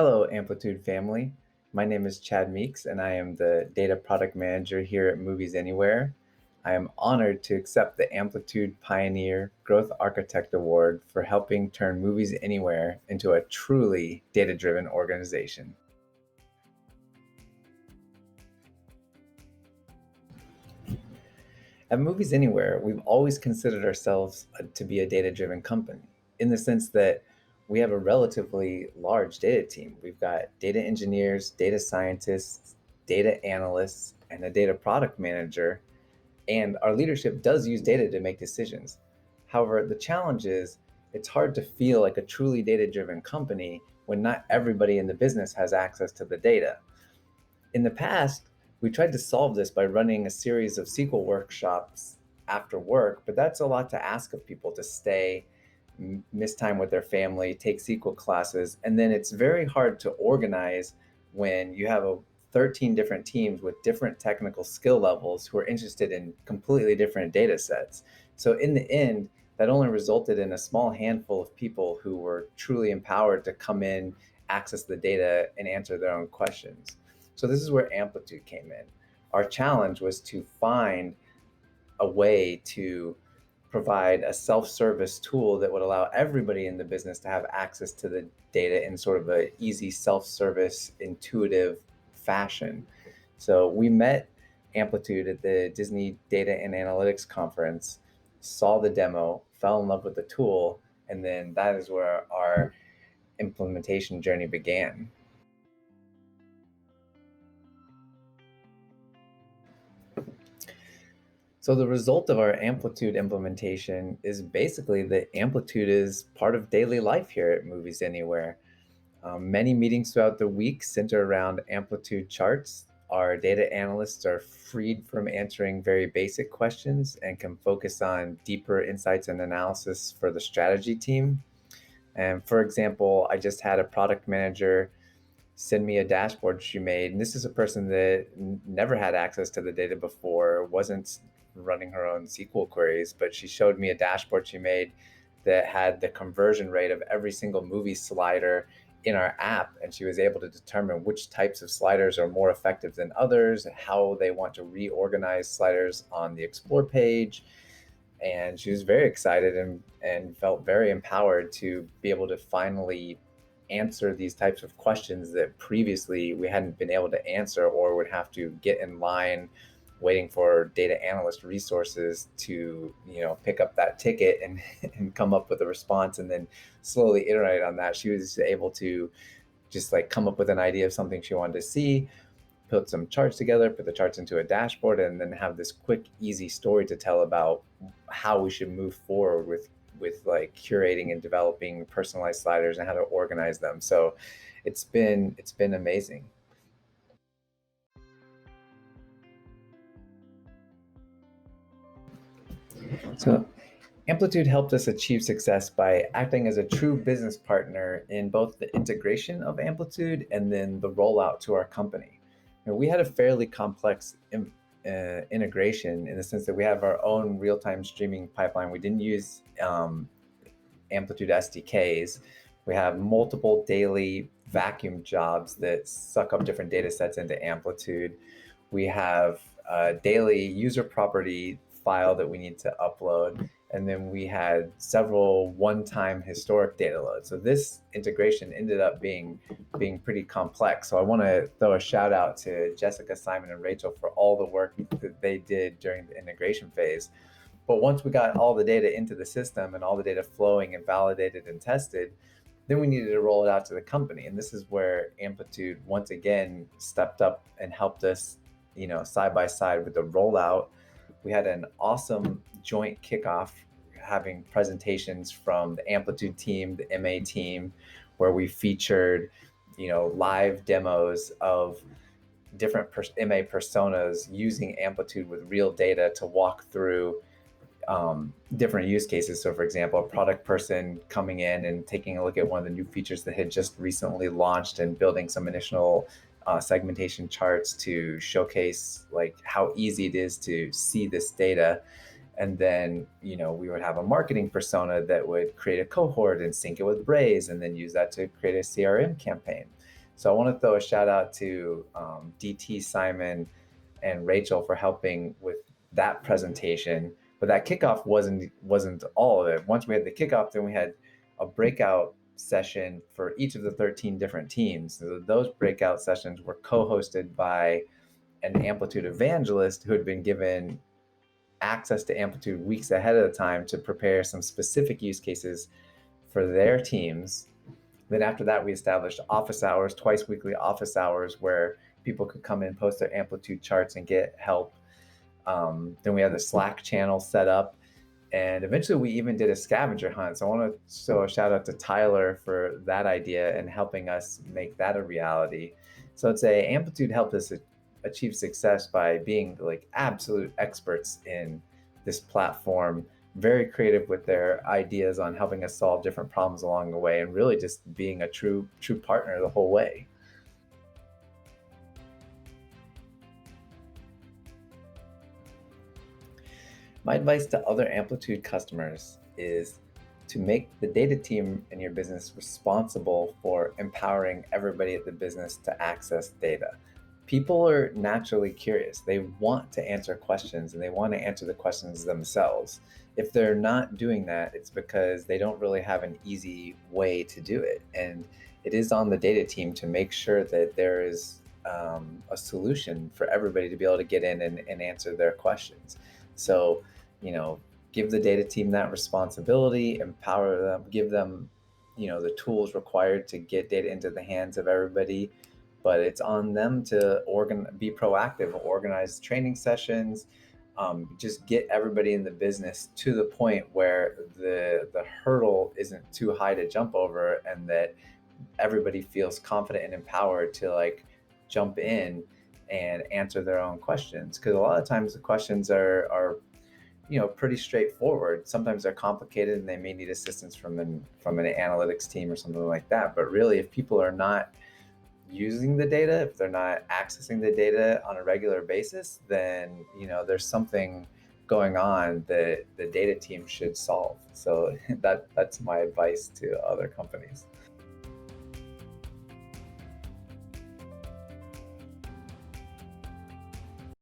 Hello, Amplitude family. My name is Chad Meeks, and I am the Data Product Manager here at Movies Anywhere. I am honored to accept the Amplitude Pioneer Growth Architect Award for helping turn Movies Anywhere into a truly data-driven organization. At Movies Anywhere, we've always considered ourselves to be a data-driven company in the sense that we have a relatively large data team. We've got data engineers, data scientists, data analysts, and a data product manager. And our leadership does use data to make decisions. However, the challenge is it's hard to feel like a truly data-driven company when not everybody in the business has access to the data. In the past, we tried to solve this by running a series of SQL workshops after work, but that's a lot to ask of people to stay, miss time with their family, take SQL classes, and then it's very hard to organize when you have 13 different teams with different technical skill levels who are interested in completely different data sets. So in the end, that only resulted in a small handful of people who were truly empowered to come in, access the data, and answer their own questions. So this is where Amplitude came in. Our challenge was to find a way to provide a self-service tool that would allow everybody in the business to have access to the data in sort of an easy self-service, intuitive fashion. So we met Amplitude at the Disney Data and Analytics Conference, saw the demo, fell in love with the tool, and then that is where our implementation journey began. So the result of our Amplitude implementation is basically that Amplitude is part of daily life here at Movies Anywhere. Many meetings throughout the week center around Amplitude charts. Our data analysts are freed from answering very basic questions and can focus on deeper insights and analysis for the strategy team. And for example, I just had a product manager send me a dashboard she made. And this is a person that never had access to the data before, wasn't running her own SQL queries, but she showed me a dashboard she made that had the conversion rate of every single movie slider in our app. And she was able to determine which types of sliders are more effective than others, and how they want to reorganize sliders on the explore page. And she was very excited and felt very empowered to be able to finally answer these types of questions that previously we hadn't been able to answer, or would have to get in line waiting for data analyst resources to pick up that ticket and come up with a response and then slowly iterate on that. She was able to just come up with an idea of something she wanted to see, put some charts together, put the charts into a dashboard, and then have this quick, easy story to tell about how we should move forward with curating and developing personalized sliders and how to organize them. So it's been amazing. So Amplitude helped us achieve success by acting as a true business partner in both the integration of Amplitude and then the rollout to our company. We had a fairly complex integration in the sense that we have our own real-time streaming pipeline. We didn't use Amplitude SDKs. We have multiple daily vacuum jobs that suck up different data sets into Amplitude. We have a daily user property file that we need to upload. And then we had several one-time historic data loads. So this integration ended up being pretty complex. So I want to throw a shout out to Jessica, Simon, and Rachel for all the work that they did during the integration phase. But once we got all the data into the system and all the data flowing and validated and tested, then we needed to roll it out to the company. And this is where Amplitude once again stepped up and helped us, side by side with the rollout. We had an awesome joint kickoff, having presentations from the Amplitude team, the MA team, where we featured, live demos of different MA personas using Amplitude with real data to walk through different use cases. So for example, a product person coming in and taking a look at one of the new features that had just recently launched and building some initial segmentation charts to showcase how easy it is to see this data. And then, we would have a marketing persona that would create a cohort and sync it with Braze and then use that to create a CRM campaign. So I want to throw a shout out to DT, Simon, and Rachel for helping with that presentation. But that kickoff wasn't all of it. Once we had the kickoff, then we had a breakout session for each of the 13 different teams. So those breakout sessions were co-hosted by an Amplitude evangelist who had been given access to Amplitude weeks ahead of the time to prepare some specific use cases for their teams. Then after that, we established office hours, twice weekly office hours, where people could come in, post their Amplitude charts, and get help. Then we had the Slack channel set up, and eventually we even did a scavenger hunt. So I want to throw a shout out to Tyler for that idea and helping us make that a reality. So I'd say Amplitude helped us achieve success by being like absolute experts in this platform, very creative with their ideas on helping us solve different problems along the way, and really just being a true partner the whole way. My advice to other Amplitude customers is to make the data team in your business responsible for empowering everybody at the business to access data. People are naturally curious. They want to answer questions and they want to answer the questions themselves. If they're not doing that, it's because they don't really have an easy way to do it. And it is on the data team to make sure that there is a solution for everybody to be able to get in and answer their questions. So, you know, give the data team that responsibility, empower them, give them, the tools required to get data into the hands of everybody. But it's on them to be proactive, organize training sessions, just get everybody in the business to the point where the hurdle isn't too high to jump over, and that everybody feels confident and empowered to like jump in and answer their own questions. Because a lot of times the questions are pretty straightforward. Sometimes they're complicated and they may need assistance from an analytics team or something like that. But really, if people are not using the data, if they're not accessing the data on a regular basis, then there's something going on that the data team should solve. So that's my advice to other companies.